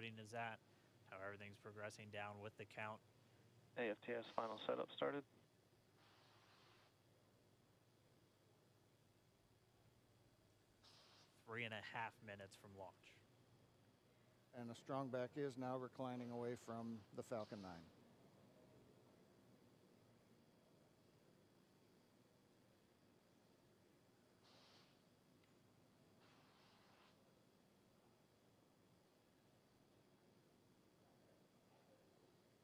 loading is at, how everything's progressing down with the count. AFTS final setup started. Three and a half minutes from launch. And the strongback is now reclining away from the Falcon 9.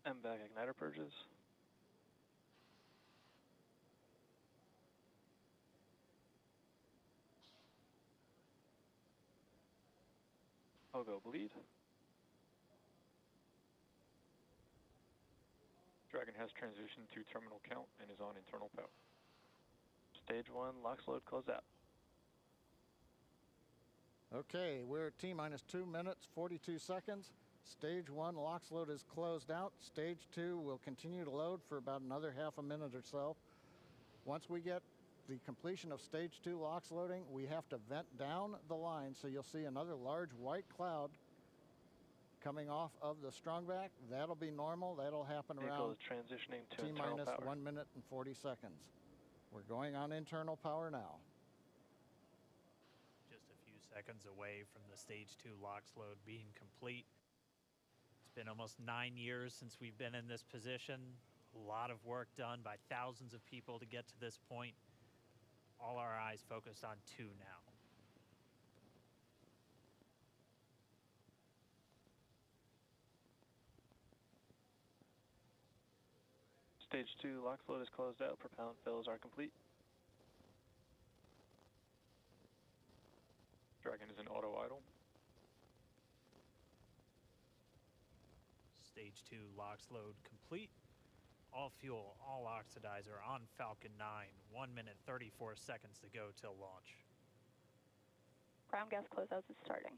MVAC igniter purges. Pogo bleed. Dragon has transitioned to terminal count and is on internal power. Stage 1, LOX load closed out. Okay, we're at T-minus 2 minutes, 42 seconds. Stage 1 LOX load is closed out. Stage 2 will continue to load for about another half a minute or so. Once we get the completion of Stage 2 LOX loading, we have to vent down the line, so you'll see another large white cloud coming off of the strongback. That'll be normal. That'll happen Vehicle around is transitioning to internal T-minus power. 1 minute and 40 seconds. We're going on internal power now. Just a few seconds away from the Stage 2 LOX load being complete. It's been almost 9 years since we've been in this position. A lot of work done by thousands of people to get to this point. All our eyes focused on 2 now. Stage 2 LOX load is closed out. Propellant fills are complete. Dragon is in auto idle. Stage 2 LOX load complete. All fuel, all oxidizer on Falcon 9. 1 minute, 34 seconds to go till launch. Ground gas closeouts is starting.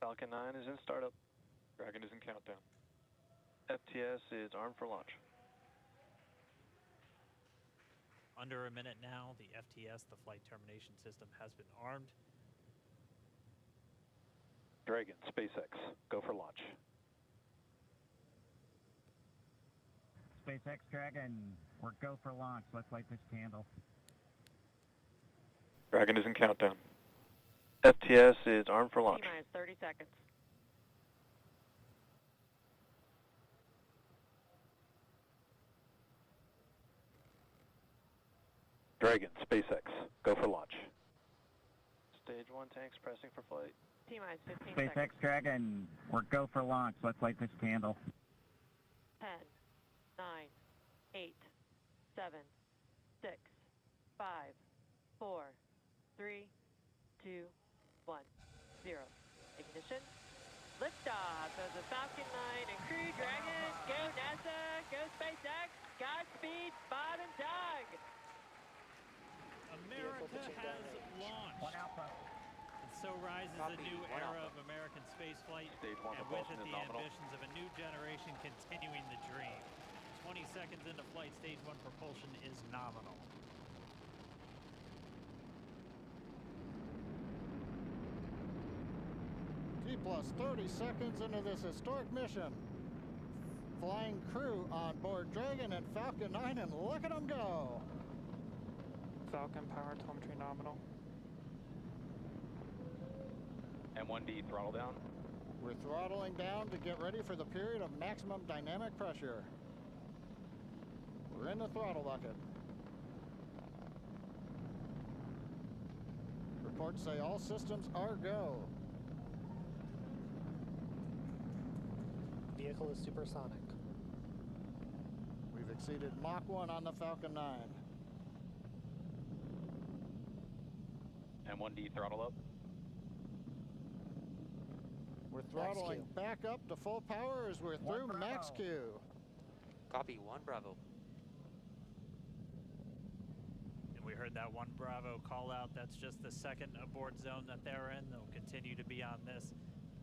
Falcon 9 is in startup. Dragon is in countdown. FTS is armed for launch. Under a minute now, the FTS, the flight termination system, has been armed. Dragon, SpaceX, go for launch. SpaceX Dragon, we're go for launch. Let's light this candle. Dragon is in countdown. FTS is armed for launch. T-minus 30 seconds. Dragon, SpaceX, go for launch. Stage 1 tanks pressing for flight. T-minus 15 SpaceX seconds. Dragon, we're go for launch. Let's light this candle. 10, 9, 8, 7, 6, 5, 4, 3, 2, 1, 0. Ignition. Liftoff of the Falcon 9 and Crew Dragon. Go NASA, go SpaceX, Godspeed, Bob and Doug. America has launched. One Alpha. And so rises a new era of American spaceflight, Stage 1 and with propulsion it is the nominal. ambitions of a new generation continuing the dream. 20 seconds into flight, Stage 1 propulsion is nominal. T plus 30 seconds into this historic mission. Flying crew on board Dragon and Falcon 9, and look at them go. Falcon power telemetry nominal. M1D, throttle down. We're throttling down to get ready for the period of maximum dynamic pressure. We're in the throttle bucket. Reports say all systems are go. Vehicle is supersonic. We've exceeded Mach 1 on the Falcon 9. M1D, throttle up. We're throttling Q. back up to full power as we're through Bravo. max Q. Copy, 1 Bravo. And we heard that 1 Bravo call out. That's just the second abort zone that they're in. They'll continue to be on this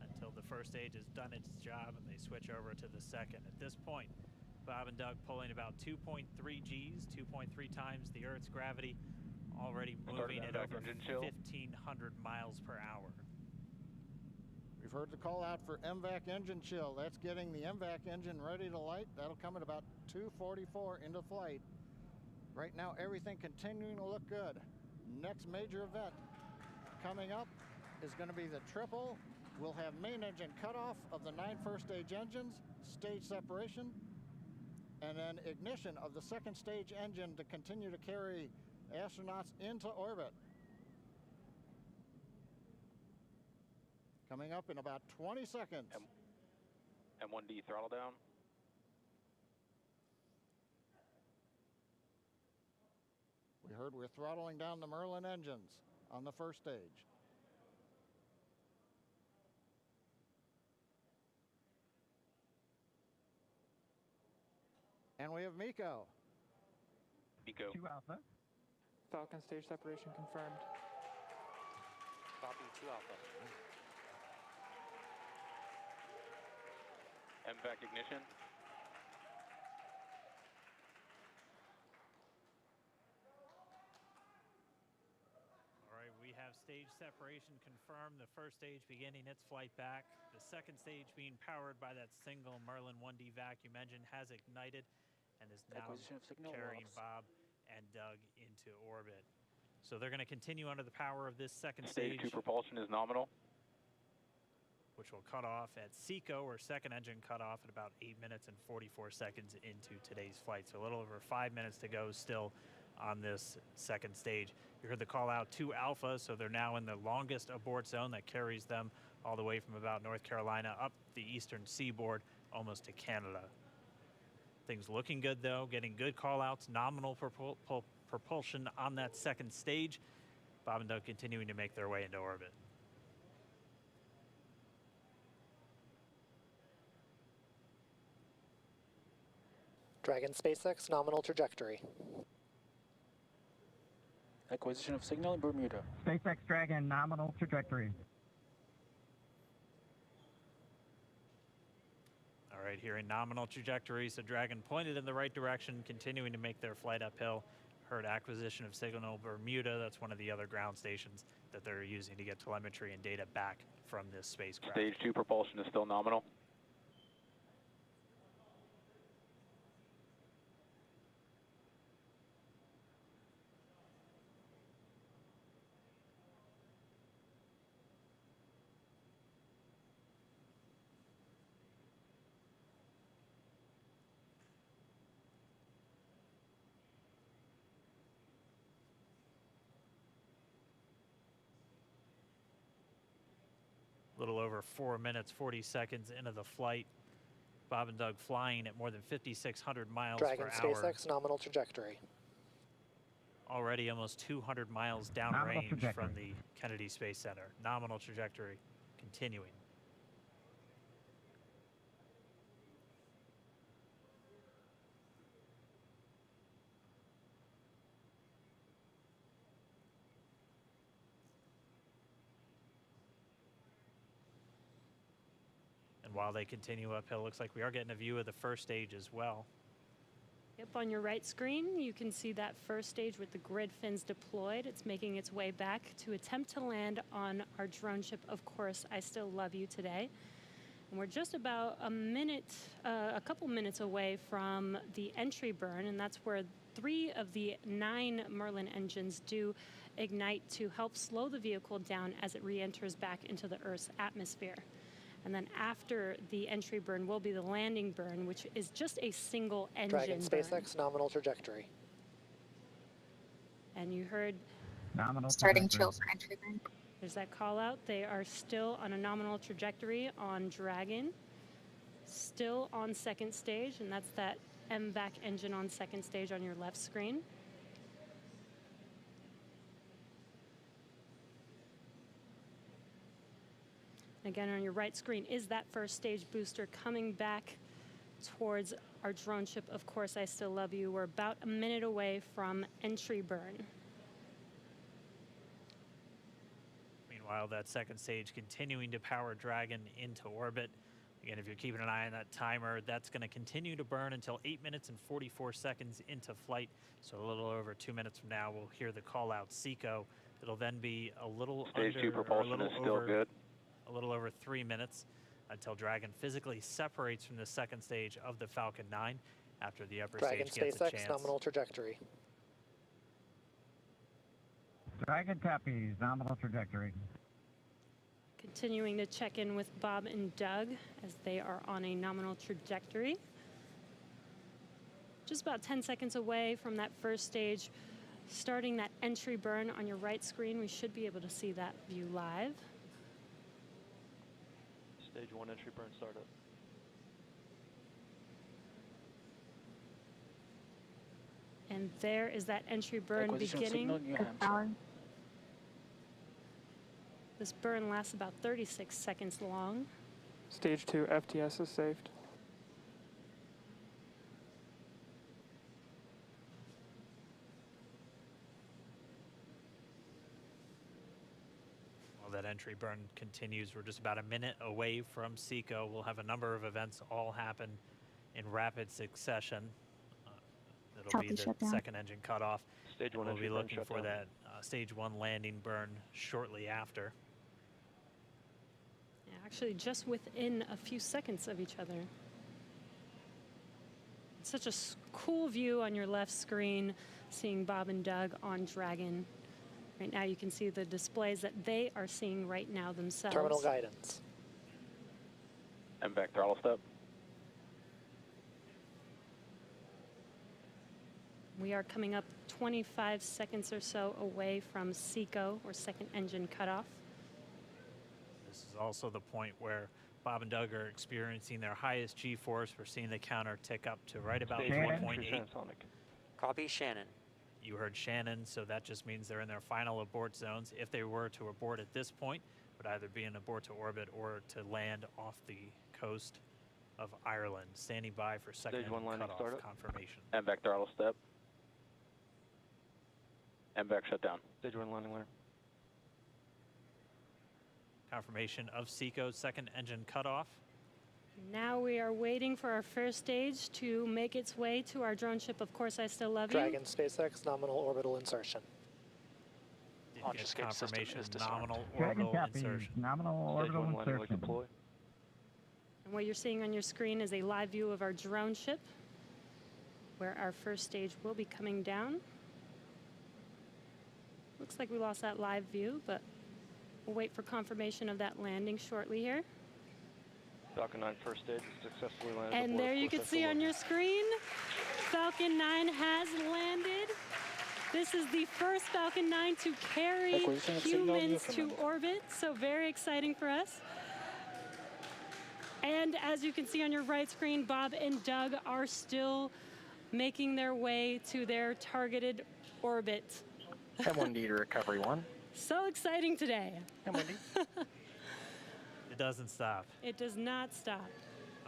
until the first stage has done its job and they switch over to the second. At this point, Bob and Doug pulling about 2.3 Gs, 2.3 times the Earth's gravity, already moving at over 1,500 miles per hour. We've heard the call out for MVAC engine chill. That's getting the MVAC engine ready to light. That'll come at about 2:44 into flight. Right now, everything continuing to look good. Next major event coming up is going to be the triple. We'll have main engine cutoff of the 9 first stage engines, stage separation, and then ignition of the second stage engine to continue to carry astronauts into orbit. Coming up in about 20 seconds. M1D throttle down. We heard we're throttling down the Merlin engines on the first stage. And we have Miko. Miko. 2 Alpha. Falcon stage separation confirmed. Copy, 2 Alpha. MVAC ignition. All right, we have stage separation confirmed. The first stage beginning its flight back. The second stage being powered by that single Merlin 1D vacuum engine has ignited and is now carrying Bob and Doug into orbit. So they're going to continue under the power of this second Stage stage, 2 propulsion is nominal. which will cut off at SECO, or second engine cutoff, at about 8 minutes and 44 seconds into today's flight. So a little over 5 minutes to go still on this second stage. You heard the call out to Alpha, so they're now in the longest abort zone that carries them all the way from about North Carolina up the eastern seaboard almost to Canada. Things looking good though, getting good call outs, nominal propulsion on that second stage. Bob and Doug continuing to make their way into orbit. Dragon SpaceX nominal trajectory. Acquisition of signal in Bermuda. SpaceX Dragon nominal trajectory. All right, here in nominal trajectory, so Dragon pointed in the right direction, continuing to make their flight uphill. Heard acquisition of signal Bermuda. That's one of the other ground stations that they're using to get telemetry and data back from this spacecraft. Stage 2 propulsion is still nominal. A little over 4 minutes, 40 seconds into the flight. Bob and Doug flying at more than 5,600 miles Dragon per hour. SpaceX nominal trajectory. Already almost 200 miles downrange from the Kennedy Space Center. Nominal trajectory continuing. And while they continue uphill, looks like we are getting a view of the first stage as well. Yep, on your right screen, you can see that first stage with the grid fins deployed. It's making its way back to attempt to land on our drone ship, Of Course, I Still Love You Today. And we're just about a couple minutes away from the entry burn, and that's where 3 of the 9 Merlin engines do ignite to help slow the vehicle down as it re-enters back into the Earth's atmosphere. And then after the entry burn will be the landing burn, which is just a single engine Dragon burn. SpaceX nominal trajectory. And you heard Nominal Starting trajectory. chill for entry burn. there's that call out. They are still on a nominal trajectory on Dragon, still on second stage, and that's that MVAC engine on second stage on your left screen. Again, on your right screen is that first stage booster coming back towards our drone ship. Of course, I still love you. We're about a minute away from entry burn. Meanwhile, that second stage continuing to power Dragon into orbit. Again, if you're keeping an eye on that timer, that's going to continue to burn until 8 minutes and 44 seconds into flight. So a little over 2 minutes from now, we'll hear the call out SECO. It'll then be a little Stage 2 propulsion is still good. A little over 3 minutes until Dragon physically separates from the second stage of the Falcon 9 after the upper Dragon stage gets a SpaceX chance. nominal trajectory. Dragon copies, nominal trajectory. Continuing to check in with Bob and Doug as they are on a nominal trajectory. Just about 10 seconds away from that first stage, starting that entry burn on your right screen. We should be able to see that view live. Stage 1 entry burn startup. And there is that entry burn beginning. This burn lasts about 36 seconds long. Stage 2 FTS is saved. While that entry burn continues, we're just about a minute away from SECO. We'll have a number of events all happen in rapid succession. It'll be the second engine cutoff. Stage 1 We'll entry be burn looking shut for down. that stage 1 landing burn shortly after. Yeah, actually, just within a few seconds of each other. It's such a cool view on your left screen, seeing Bob and Doug on Dragon. Right now, you can see the displays that they are seeing right now themselves. Terminal guidance. MVAC throttle step. We are coming up 25 seconds or so away from SECO, or second engine cutoff. This is also the point where Bob and Doug are experiencing their highest G-force. We're seeing the counter tick up to right about Stage 1 entry 1.8. transonic. Copy Shannon. You heard Shannon, so that just means they're in their final abort zones. If they were to abort at this point, it would either be an abort to orbit or to land off the coast of Ireland. Standing by for second Stage 1 engine landing cutoff startup. confirmation. MVAC throttle step. MVAC shut down. Stage 1 landing learn. Confirmation of SECO's second engine cutoff. Now we are waiting for our first stage to make its way to our drone ship. Of course, I still love you. Dragon SpaceX nominal orbital insertion. Did Launch get escape system confirmation is disarmed. nominal Dragon orbital copies, insertion. nominal Stage 1 orbital landing leg insertion. deploy. And what you're seeing on your screen is a live view of our drone ship, where our first stage will be coming down. Looks like we lost that live view, but we'll wait for confirmation of that landing shortly here. Falcon 9 first stage successfully landed. And aboard there you full can sector see on load. your screen, Falcon 9 has landed. This is the first Falcon 9 to carry Acquisition of signal humans to Newfoundland. orbit, so very exciting for us. And as you can see on your right screen, Bob and Doug are still making their way to their targeted orbit. M1D to recovery 1. So exciting today. M1D. It doesn't stop. It does not stop.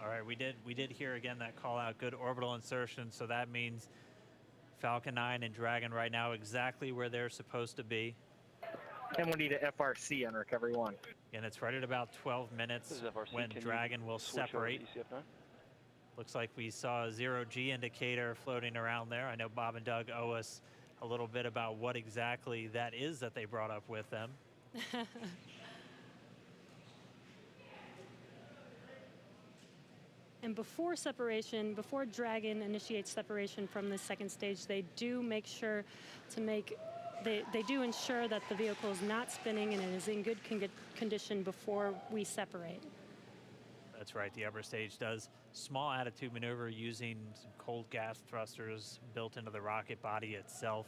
All right, we did hear again that call out, good orbital insertion, so that means Falcon 9 and Dragon right now exactly where they're supposed to be. M1D to FRC on recovery 1. And it's right at about 12 minutes This is FRC. when Can you Dragon will switch over to separate. ECF9? Looks like we saw a 0G indicator floating around there. I know Bob and Doug owe us a little bit about what exactly that is that they brought up with them. And before separation, before Dragon initiates separation from the second stage, they do make sure to they do ensure that the vehicle is not spinning and it is in good condition before we separate. That's right, the upper stage does small attitude maneuver using some cold gas thrusters built into the rocket body itself.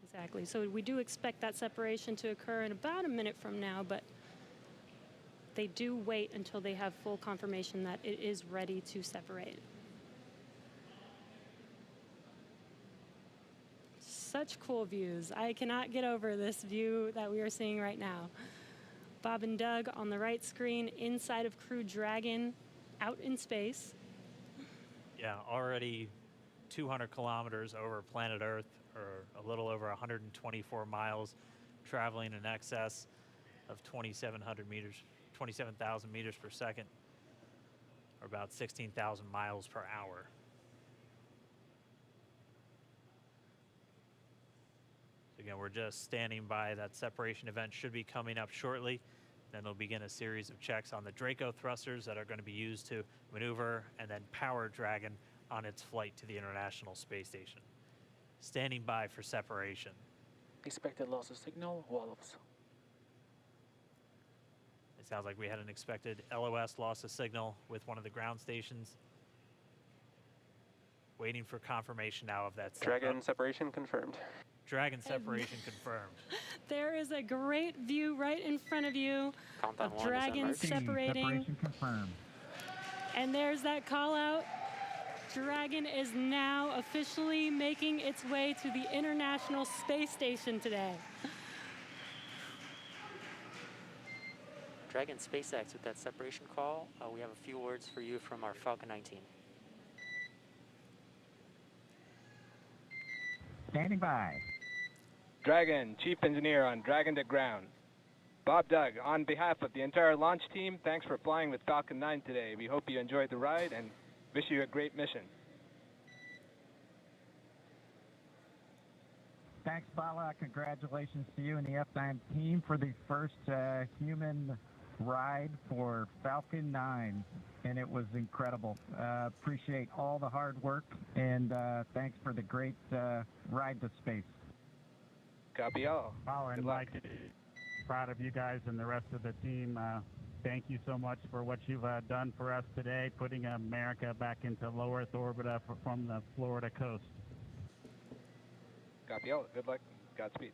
Exactly, so we do expect that separation to occur in about a minute from now, but they do wait until they have full confirmation that it is ready to separate. Such cool views. I cannot get over this view that we are seeing right now. Bob and Doug on the right screen, inside of Crew Dragon, out in space. Yeah, already 200 kilometers over planet Earth, or a little over 124 miles, traveling in excess of 2,700 meters, 27,000 meters per second, or about 16,000 miles per hour. So again, we're just standing by. That separation event should be coming up shortly. Then they'll begin a series of checks on the Draco thrusters that are going to be used to maneuver and then power Dragon on its flight to the International Space Station. Standing by for separation. Expected loss of signal, Wallops. It sounds like we had an expected LOS loss of signal with one of the ground stations. Waiting for confirmation now of that Dragon separation confirmed. Dragon separation confirmed. There is a great view right in front of you Countdown of 1 is Dragon emerged. separating. Separation confirmed. And there's that call out. Dragon is now officially making its way to the International Space Station today. Dragon SpaceX with that separation call. We have a few words for you from our Falcon 19. Standing by. Dragon, Chief Engineer on Dragon to Ground. Bob Doug, on behalf of the entire launch team, thanks for flying with Falcon 9 today. We hope you enjoyed the ride and wish you a great mission. Thanks, Bala. Congratulations to you and the F9 team for the first human ride for Falcon 9. And it was incredible. Appreciate all the hard work, and thanks for the great ride to space. Copy all. Bala and Mike, proud of you guys and the rest of the team. Thank you so much for what you've done for us today, putting America back into low Earth orbit from the Florida coast. Copy all. Good luck. Godspeed.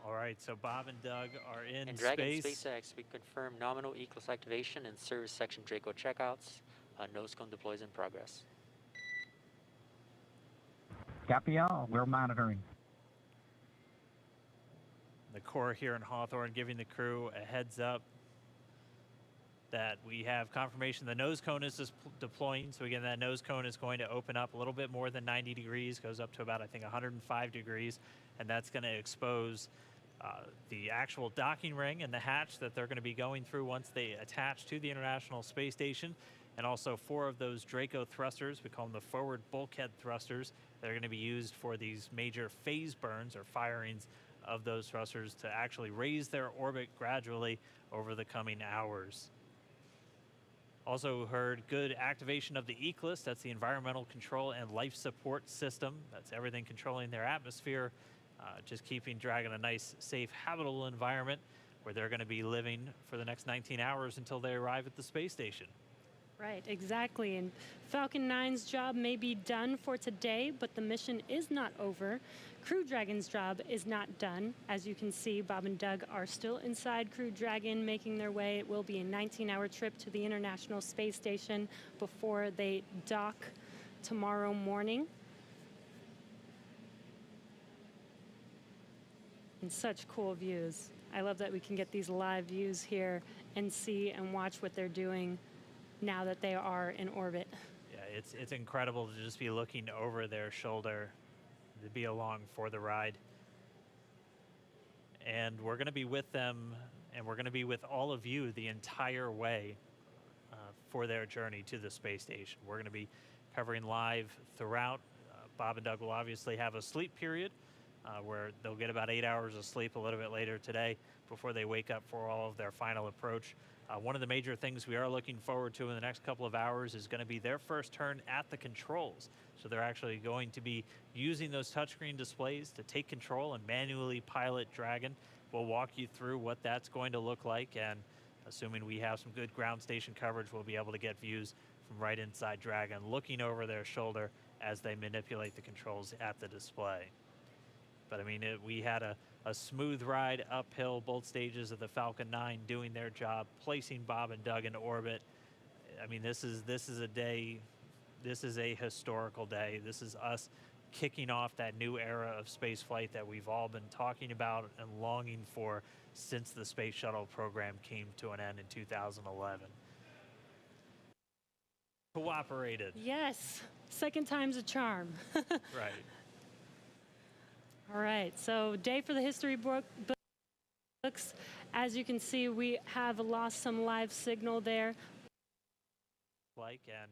All right, so Bob and Doug are in And Dragon space. SpaceX, we confirm nominal ECLS activation and service section Draco checkouts. Nose cone deploys in progress. Copy all. We're monitoring. The Corps here in Hawthorne giving the crew a heads up that we have confirmation the nose cone is deploying. So again, that nose cone is going to open up a little bit more than 90 degrees, goes up to about, I think, 105 degrees, and that's going to expose the actual docking ring and the hatch that they're going to be going through once they attach to the International Space Station. And also 4 of those Draco thrusters, we call them the forward bulkhead thrusters, that are going to be used for these major phase burns or firings of those thrusters to actually raise their orbit gradually over the coming hours. Also heard good activation of the ECLS, that's the Environmental Control and Life Support System. That's everything controlling their atmosphere, just keeping Dragon a nice, safe, habitable environment where they're going to be living for the next 19 hours until they arrive at the space station. Right, exactly. And Falcon 9's job may be done for today, but the mission is not over. Crew Dragon's job is not done. As you can see, Bob and Doug are still inside Crew Dragon, making their way. It will be a 19-hour trip to the International Space Station before they dock tomorrow morning. And such cool views. I love that we can get these live views here and see and watch what they're doing now that they are in orbit. Yeah, it's incredible to just be looking over their shoulder, to be along for the ride. And we're going to be with them, and we're going to be with all of you the entire way for their journey to the space station. We're going to be covering live throughout. Bob and Doug will obviously have a sleep period where they'll get about 8 hours of sleep a little bit later today before they wake up for all of their final approach. One of the major things we are looking forward to in the next couple of hours is going to be their first turn at the controls. So they're actually going to be using those touchscreen displays to take control and manually pilot Dragon. We'll walk you through what that's going to look like, and assuming we have some good ground station coverage, we'll be able to get views from right inside Dragon, looking over their shoulder as they manipulate the controls at the display. But I mean, we had a smooth ride uphill, both stages of the Falcon 9 doing their job, placing Bob and Doug in orbit. I mean, this is a day, this is a historical day. This is us kicking off that new era of space flight that we've all been talking about and longing for since the space shuttle program came to an end in 2011. Cooperated. Yes, second time's a charm. Right. All right, so day for the history books. As you can see, we have lost some live signal there. And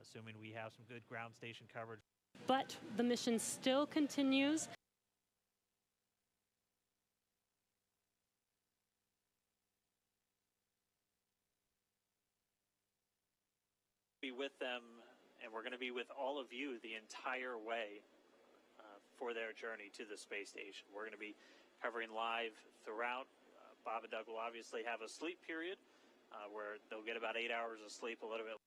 assuming we have some good ground station coverage. But the mission still continues. Be with them, and we're going to be with all of you the entire way for their journey to the space station. We're going to be covering live throughout. Bob and Doug will obviously have a sleep period where they'll get about 8 hours of sleep, a little bit